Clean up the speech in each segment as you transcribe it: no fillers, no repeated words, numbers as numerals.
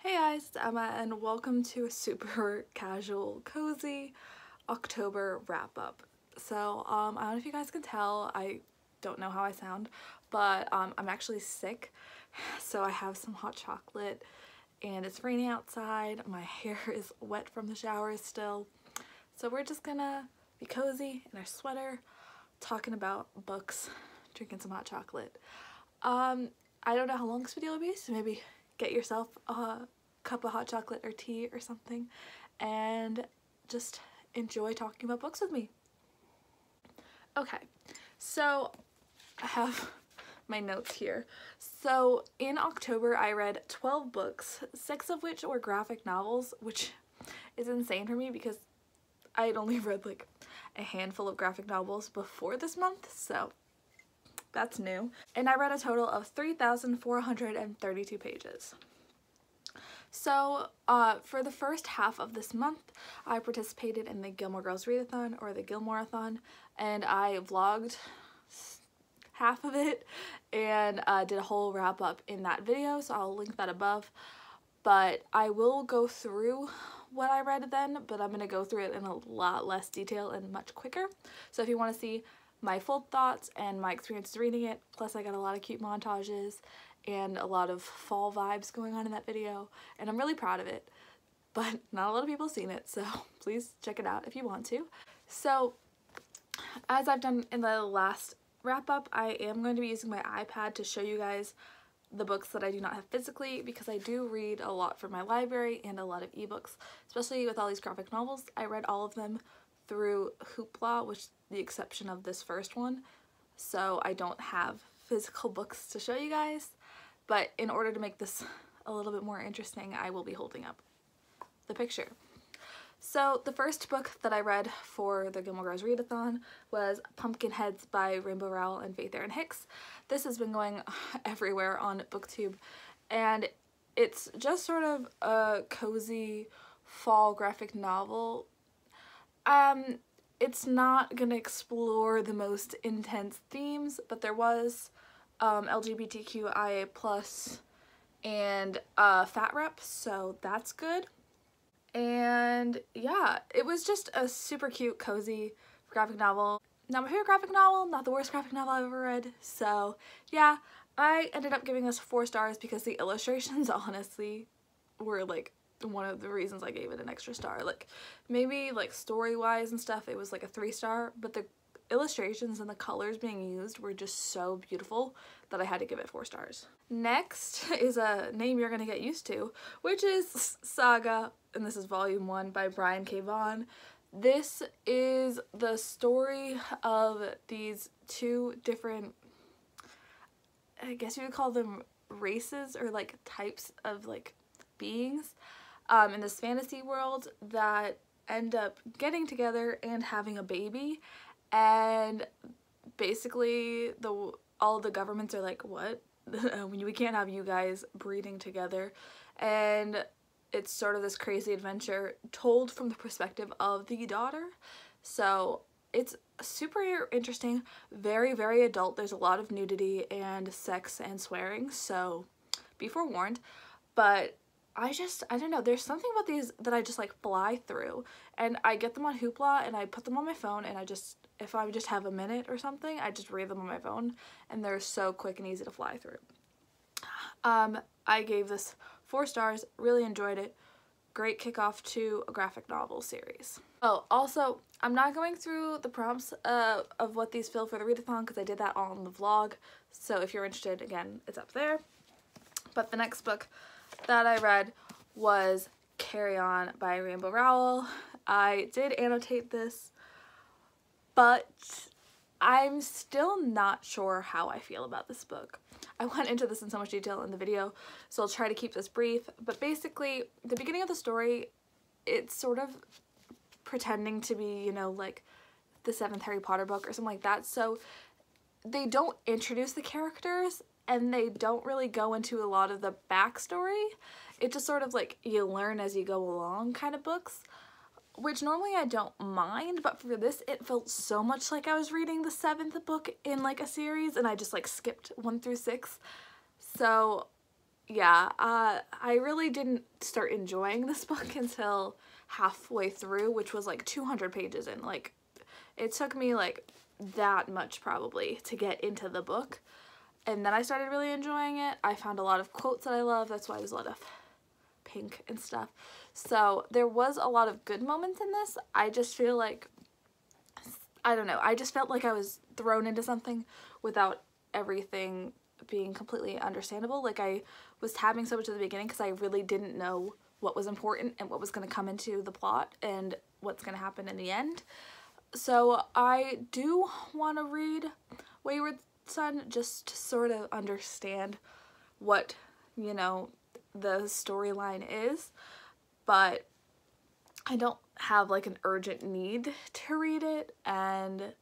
Hey guys, it's Emma and welcome to a super casual, cozy October wrap-up. So, I don't know if you guys can tell, I don't know how I sound, but I'm actually sick. So I have some hot chocolate and it's raining outside. My hair is wet from the shower still. So we're just gonna be cozy in our sweater, talking about books, drinking some hot chocolate. I don't know how long this video will be, so maybe get yourself a cup of hot chocolate or tea or something and just enjoy talking about books with me. Okay, so I have my notes here. So in October I read 12 books, 6 of which were graphic novels, which is insane for me because I had only read like a handful of graphic novels before this month, so that's new. And I read a total of 3,432 pages. So for the first half of this month, I participated in the Gilmore Girls Readathon, or the Gilmore-a-thon, and I vlogged half of it and did a whole wrap up in that video, so I'll link that above. But I will go through what I read then, but I'm going to go through it in a lot less detail and much quicker. So if you want to see my full thoughts and my experiences reading it, plus I got a lot of cute montages and a lot of fall vibes going on in that video, and I'm really proud of it, but not a lot of people have seen it, so please check it out if you want to. So as I've done in the last wrap up, I am going to be using my iPad to show you guys the books that I do not have physically, because I do read a lot from my library and a lot of ebooks, especially with all these graphic novels. I read all of them through Hoopla, with the exception of this first one, so I don't have physical books to show you guys. But in order to make this a little bit more interesting, I will be holding up the picture. So the first book that I read for the Gilmore Girls Readathon was Pumpkinheads by Rainbow Rowell and Faith Erin Hicks. This has been going everywhere on BookTube, and it's just sort of a cozy fall graphic novel. It's not gonna explore the most intense themes, but there was LGBTQIA+ and fat rep, so that's good. And yeah, it was just a super cute, cozy graphic novel. Not my favorite graphic novel, not the worst graphic novel I've ever read, so yeah, I ended up giving this 4 stars because the illustrations honestly were like one of the reasons I gave it an extra star. Like maybe like story-wise and stuff it was like a 3-star, but the illustrations and the colors being used were just so beautiful that I had to give it 4 stars. Next is a name you're gonna get used to, which is Saga, and this is volume 1 by Brian K. Vaughan. This is the story of these 2 different, I guess you would call them races or like types of like beings in this fantasy world that end up getting together and having a baby. And basically all the governments are like, what? We can't have you guys breeding together. And it's sort of this crazy adventure told from the perspective of the daughter. So it's super interesting, very, very adult. There's a lot of nudity and sex and swearing, so be forewarned. But I don't know, there's something about these that I just like fly through, and I get them on Hoopla and I put them on my phone, and if I just have a minute or something, I just read them on my phone, and they're so quick and easy to fly through. I gave this 4 stars, really enjoyed it. Great kickoff to a graphic novel series. Oh, also, I'm not going through the prompts of what these fill for the readathon because I did that all in the vlog, so if you're interested, again, it's up there. But the next book that I read was Carry On by Rainbow Rowell. I did annotate this, but I'm still not sure how I feel about this book. I went into this in so much detail in the video, so I'll try to keep this brief. But basically, the beginning of the story, it's sort of pretending to be, you know, like the 7th Harry Potter book or something like that. So they don't introduce the characters, and they don't really go into a lot of the backstory. It's just sort of like you learn as you go along kind of books, which normally I don't mind, but for this it felt so much like I was reading the 7th book in like a series, and I just like skipped 1 through 6. So yeah, I really didn't start enjoying this book until halfway through, which was like 200 pages in. Like, it took me like that much probably to get into the book. And then I started really enjoying it. I found a lot of quotes that I love. That's why there's a lot of pink and stuff. So there was a lot of good moments in this. I just feel like, I don't know, I just felt like I was thrown into something without everything being completely understandable. Like, I was having so much at the beginning because I really didn't know what was important and what was going to come into the plot and what's going to happen in the end. So I do want to read Wayward Son just to sort of understand what, you know, the storyline is, but I don't have like an urgent need to read it, and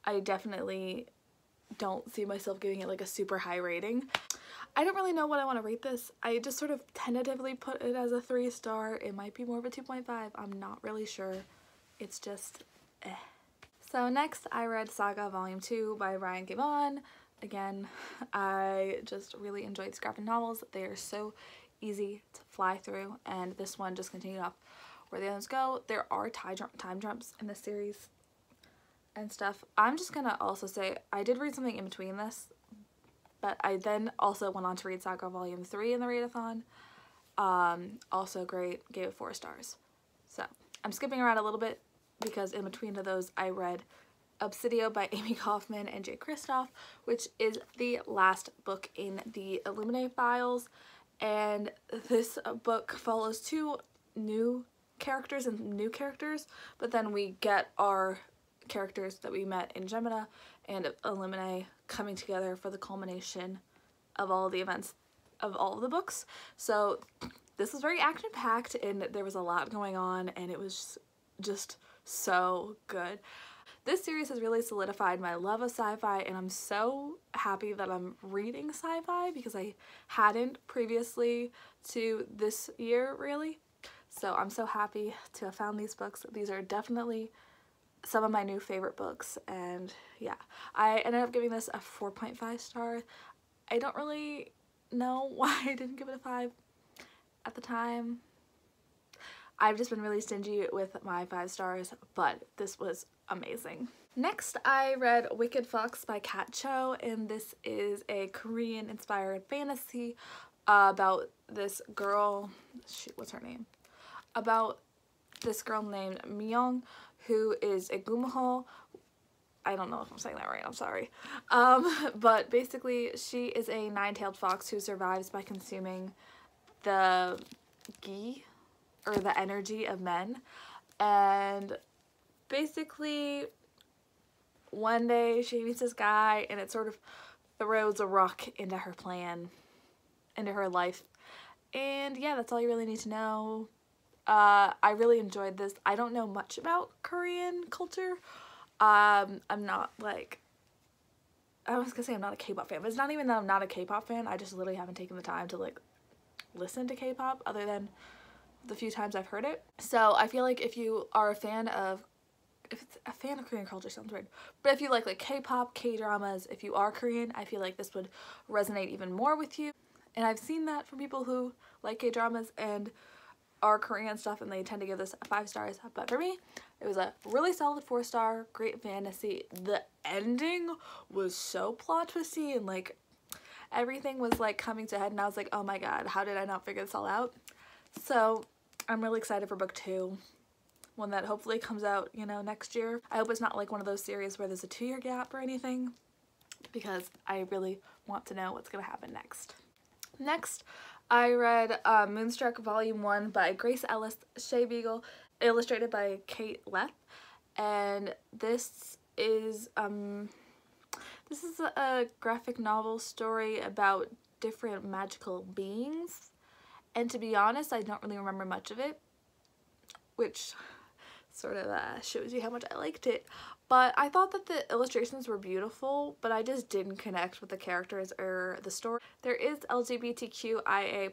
I definitely don't see myself giving it like a super high rating. I don't really know what I want to rate this. I just sort of tentatively put it as a 3-star. It might be more of a 2.5. I'm not really sure. It's just eh. So next I read Saga Volume 2 by Ryan Gavon. Again, I just really enjoyed these graphic novels. They are so easy to fly through, and this one just continued up where the others go. There are time jumps in this series and stuff. I'm just gonna also say I did read something in between this, but I then also went on to read Saga Volume 3 in the readathon. Also great, gave it 4 stars. So I'm skipping around a little bit because in between of those I read Obsidio by Amy Kaufman and Jay Kristoff, which is the last book in the Illuminae files, and this book follows 2 new characters and new characters, but then we get our characters that we met in Gemina and Illuminae coming together for the culmination of all the events of all of the books. So this was very action-packed and there was a lot going on, and it was just so good. This series has really solidified my love of sci-fi, and I'm so happy that I'm reading sci-fi because I hadn't previously to this year really. So I'm so happy to have found these books. These are definitely some of my new favorite books, and yeah, I ended up giving this a 4.5 star. I don't really know why I didn't give it a 5 at the time. I've just been really stingy with my 5 stars, but this was amazing. Next, I read Wicked Fox by Kat Cho, and this is a Korean-inspired fantasy about this girl, shoot, what's her name? About this girl named Myung, who is a Gumaho. I don't know if I'm saying that right, I'm sorry. But basically she is a 9-tailed fox who survives by consuming the ghee, or the energy of men. And basically one day she meets this guy and it sort of throws a rock into her plan, into her life. And yeah, that's all you really need to know. I really enjoyed this. I don't know much about Korean culture. I'm not like, I was gonna say I'm not a K-pop fan, but it's not even that I'm not a K-pop fan. I just literally haven't taken the time to like listen to K-pop other than the few times I've heard it. So I feel like if you are a fan of, if it's a fan of Korean culture sounds weird, but if you like K-pop, K-dramas, if you are Korean, I feel like this would resonate even more with you. And I've seen that from people who like K-dramas and are Korean stuff, and they tend to give this 5 stars. But for me, it was a really solid 4-star, great fantasy. The ending was so plot twisty, and like everything was like coming to a head, and I was like, oh my god, how did I not figure this all out? So I'm really excited for book 2, one that hopefully comes out, you know, next year. I hope it's not like one of those series where there's a 2-year gap or anything, because I really want to know what's gonna happen next. Next, I read Moonstruck Volume 1 by Grace Ellis Shea Beagle, illustrated by Kate Leth, and this is a graphic novel story about different magical beings, and to be honest, I don't really remember much of it, which sort of shows you how much I liked it. But I thought that the illustrations were beautiful, but I just didn't connect with the characters or the story. There is LGBTQIA+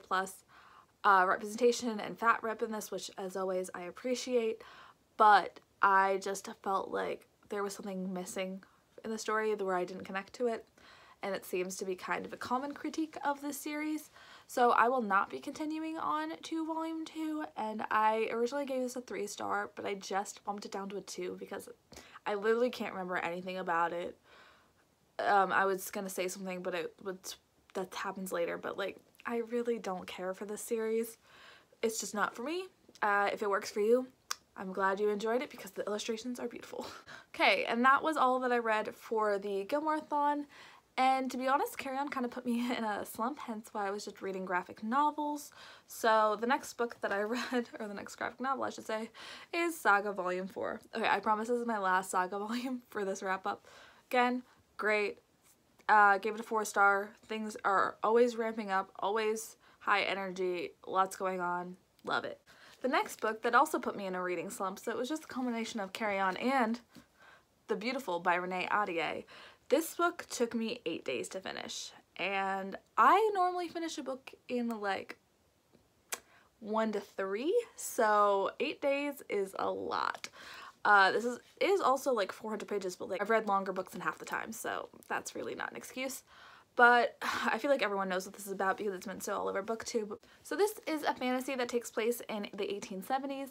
representation and fat rep in this, which as always I appreciate, but I just felt like there was something missing in the story where I didn't connect to it, and it seems to be kind of a common critique of this series. So I will not be continuing on to volume 2, and I originally gave this a 3-star, but I just bumped it down to a 2 because I literally can't remember anything about it. I was gonna say something, but that happens later, but like, I really don't care for this series. It's just not for me. If it works for you, I'm glad you enjoyed it because the illustrations are beautiful. Okay, and that was all that I read for the Gilmore-thon. And to be honest, Carry On kind of put me in a slump, hence why I was just reading graphic novels. So the next book that I read, or the next graphic novel I should say, is Saga Volume 4. Okay, I promise this is my last Saga volume for this wrap-up. Again, great. Gave it a 4-star. Things are always ramping up, always high energy, lots going on. Love it. The next book that also put me in a reading slump, so it was just a combination of Carry On and The Beautiful by Renee Ahdieh. This book took me 8 days to finish, and I normally finish a book in like 1 to 3, so 8 days is a lot. This is also like 400 pages, but like I've read longer books in half the time, so that's really not an excuse. But I feel like everyone knows what this is about because it's been so all over BookTube. So this is a fantasy that takes place in the 1870s.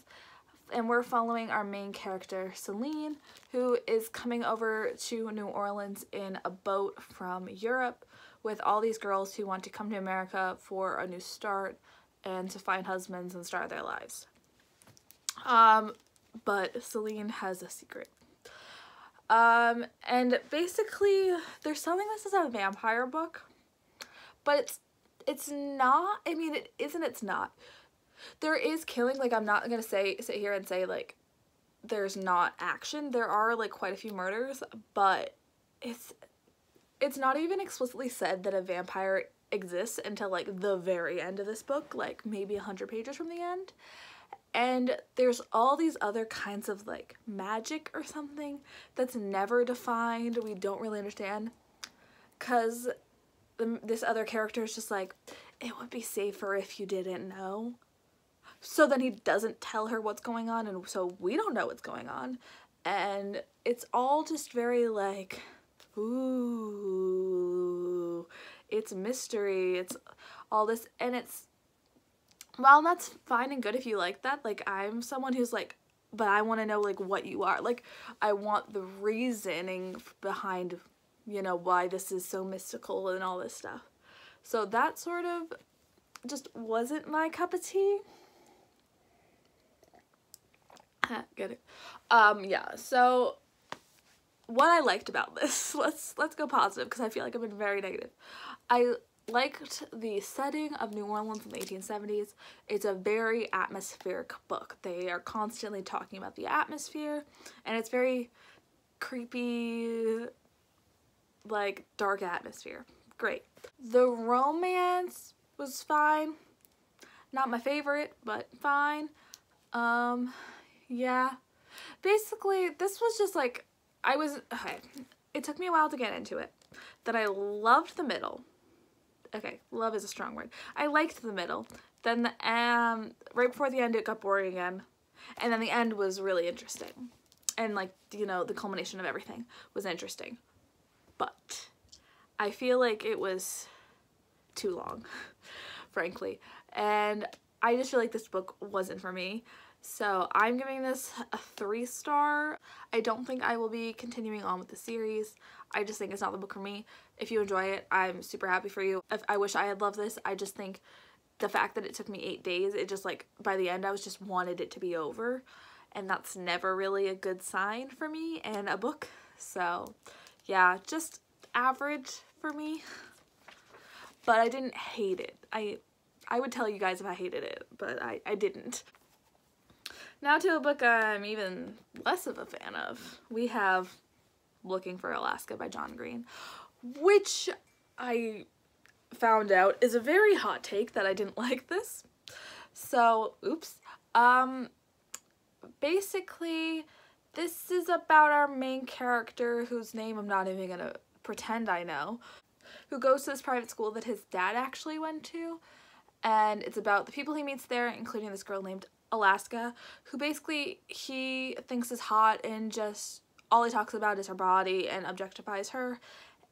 And we're following our main character, Celine, who is coming over to New Orleans in a boat from Europe with all these girls who want to come to America for a new start and to find husbands and start their lives. But Celine has a secret. And basically they're selling this as a vampire book, but it's not. I mean, it isn't, it's not. There is killing, like I'm not gonna sit here and say like there's not action. There are like quite a few murders, but it's not even explicitly said that a vampire exists until like the very end of this book, like maybe 100 pages from the end. And there's all these other kinds of like magic or something that's never defined. We don't really understand, because this other character is just like, it would be safer if you didn't know. So then he doesn't tell her what's going on, and so we don't know what's going on. And it's all just very like, ooh, it's mystery, it's all this, and it's, well, that's fine and good if you like that. Like, I'm someone who's like, but I want to know like what you are. Like, I want the reasoning behind, you know, why this is so mystical and all this stuff. So that sort of just wasn't my cup of tea. Get it? Yeah, so what I liked about this, let's go positive because I feel like I've been very negative. I liked the setting of New Orleans in the 1870s. It's a very atmospheric book. They are constantly talking about the atmosphere, and it's very creepy, like dark atmosphere. Great. The romance was fine. Not my favorite, but fine. Yeah. Basically, this was just like, okay, it took me a while to get into it. Then I loved the middle. Okay, love is a strong word. I liked the middle. Then the, right before the end it got boring again. And then the end was really interesting. And like, you know, the culmination of everything was interesting. But I feel like it was too long, frankly. And I just feel like this book wasn't for me. So I'm giving this a 3-star. I don't think I will be continuing on with the series. I just think it's not the book for me. If you enjoy it, I'm super happy for you. I wish I had loved this. I just think the fact that it took me 8 days, it just like, by the end I was just wanted it to be over. And that's never really a good sign for me in a book. So yeah, just average for me. But I didn't hate it. I would tell you guys if I hated it, but I didn't. Now to a book I'm even less of a fan of. We have Looking for Alaska by John Green, which I found out is a very hot take that I didn't like this. So, oops. Basically, this is about our main character, whose name I'm not even gonna pretend I know, who goes to this private school that his dad actually went to. And it's about the people he meets there, including this girl named Alaska, who basically he thinks is hot, and just all he talks about is her body and objectifies her.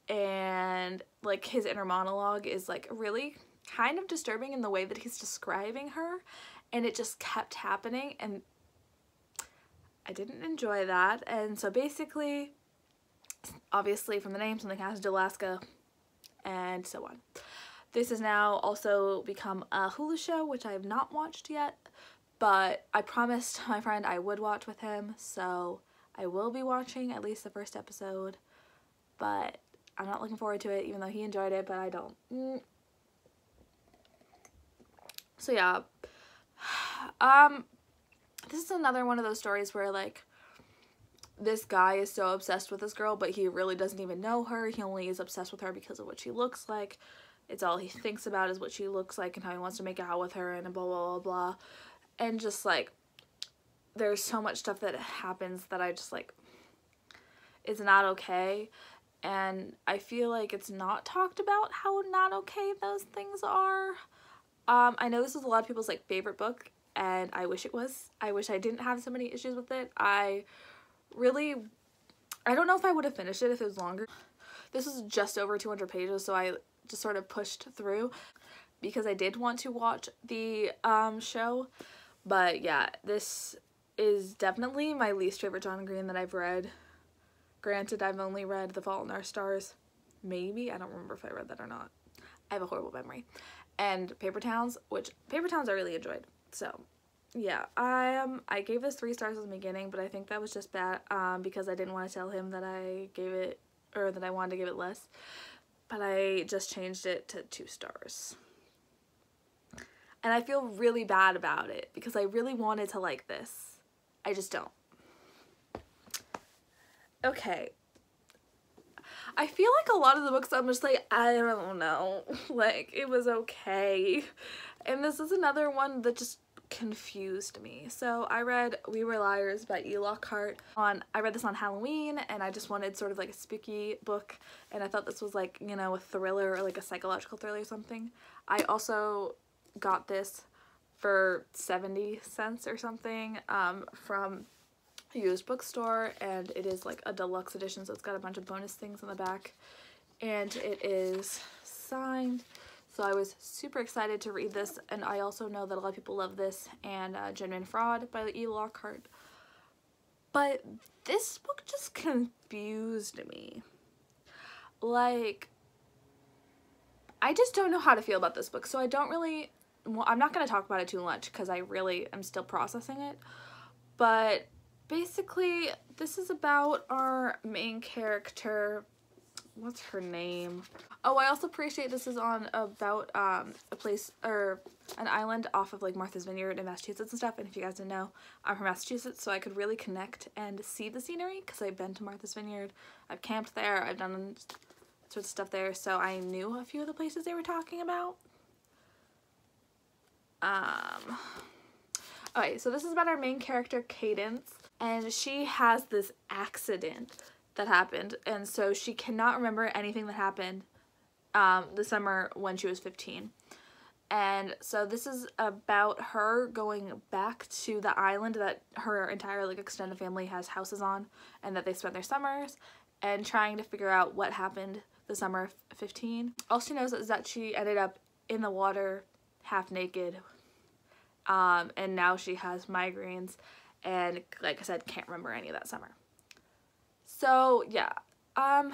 And like his inner monologue is like really kind of disturbing in the way that he's describing her, and it just kept happening, and I didn't enjoy that. And so basically, obviously from the name, something has to do with Alaska, and so on. This has now also become a Hulu show, which I have not watched yet, but I promised my friend I would watch with him, so I will be watching at least the first episode, but I'm not looking forward to it, even though he enjoyed it, but I don't. So yeah, this is another one of those stories where, like, this guy is so obsessed with this girl, but he really doesn't even know her. He only is obsessed with her because of what she looks like. It's all he thinks about is what she looks like and how he wants to make out with her and blah, blah, blah, blah. And just, like, there's so much stuff that happens that I just, like, is not okay. And I feel like it's not talked about how not okay those things are. I know this is a lot of people's, like, favorite book, and I wish it was. I wish I didn't have so many issues with it. I don't know if I would have finished it if it was longer. This is just over 200 pages, so I just sort of pushed through because I did want to watch the show. But yeah, this is definitely my least favorite John Green that I've read. Granted, I've only read The Fault in Our Stars. Maybe. I don't remember if I read that or not. I have a horrible memory. And Paper Towns, which Paper Towns I really enjoyed. So yeah, I gave this 3 stars at the beginning, but I think that was just bad because I didn't want to tell him that I gave it, or that I wanted to give it less. But I just changed it to 2 stars. And I feel really bad about it because I really wanted to like this. I just don't. Okay. I feel like a lot of the books I'm just like, I don't know. Like, it was okay. And this is another one that just confused me. So I read We Were Liars by E. Lockhart. I read this on Halloween, and I just wanted sort of like a spooky book, and I thought this was like, you know, a thriller or like a psychological thriller or something. I also got this for 70 cents or something from a used bookstore, and it is like a deluxe edition, so it's got a bunch of bonus things in the back, and it is signed. So I was super excited to read this, and I also know that a lot of people love this and Genuine Fraud by E. Lockhart. But this book just confused me. Like, I just don't know how to feel about this book, so I don't really, well, I'm not going to talk about it too much because I really am still processing it. But basically, this is about our main character. What's her name? Oh, I also appreciate this is on about a place, or an island off of like Martha's Vineyard in Massachusetts and stuff. And if you guys didn't know, I'm from Massachusetts, so I could really connect and see the scenery because I've been to Martha's Vineyard. I've camped there. I've done sorts of stuff there, so I knew a few of the places they were talking about. Okay, so this is about our main character, Cadence, and she has this accident that happened, and so she cannot remember anything that happened the summer when she was 15. And so this is about her going back to the island that her entire like extended family has houses on and that they spent their summers, and trying to figure out what happened the summer of 15. All she knows is that she ended up in the water half naked, and now she has migraines and, like I said, can't remember any of that summer. So yeah, I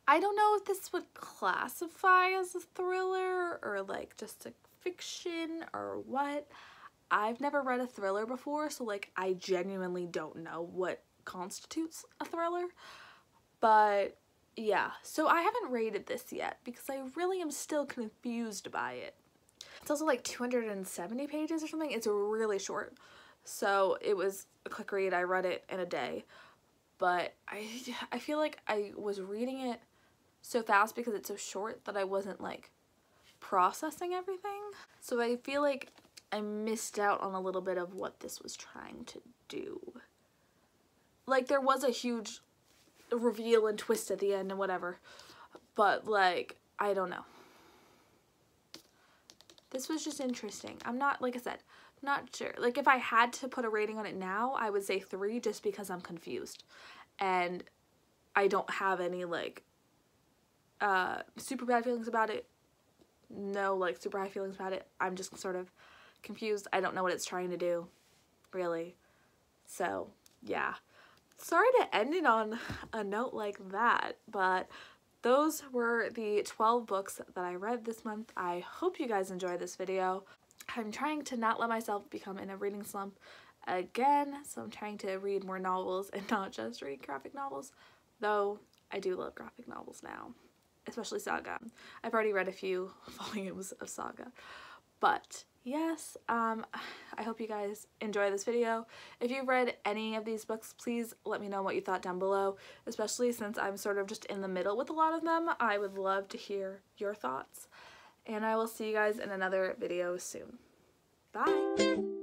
don't know if this would classify as a thriller or like just a fiction or what. I've never read a thriller before, so like I genuinely don't know what constitutes a thriller. But yeah, so I haven't rated this yet because I really am still confused by it. It's also like 270 pages or something. It's really short. So it was a quick read. I read it in a day. But I feel like I was reading it so fast because it's so short that I wasn't like processing everything. So I feel like I missed out on a little bit of what this was trying to do. Like, there was a huge reveal and twist at the end and whatever, but like, I don't know. This was just interesting. I'm not, like I said, not sure. Like, if I had to put a rating on it now, I would say 3 just because I'm confused. And I don't have any, like, super bad feelings about it. no like super high feelings about it. I'm just sort of confused. I don't know what it's trying to do, really. So yeah, sorry to end it on a note like that, but those were the 12 books that I read this month. I hope you guys enjoyed this video. I'm trying to not let myself become in a reading slump again, so I'm trying to read more novels and not just read graphic novels, though I do love graphic novels now, especially Saga. I've already read a few volumes of Saga, but yes, I hope you guys enjoy this video. If you've read any of these books, please let me know what you thought down below, especially since I'm sort of just in the middle with a lot of them. I would love to hear your thoughts, and I will see you guys in another video soon. Bye!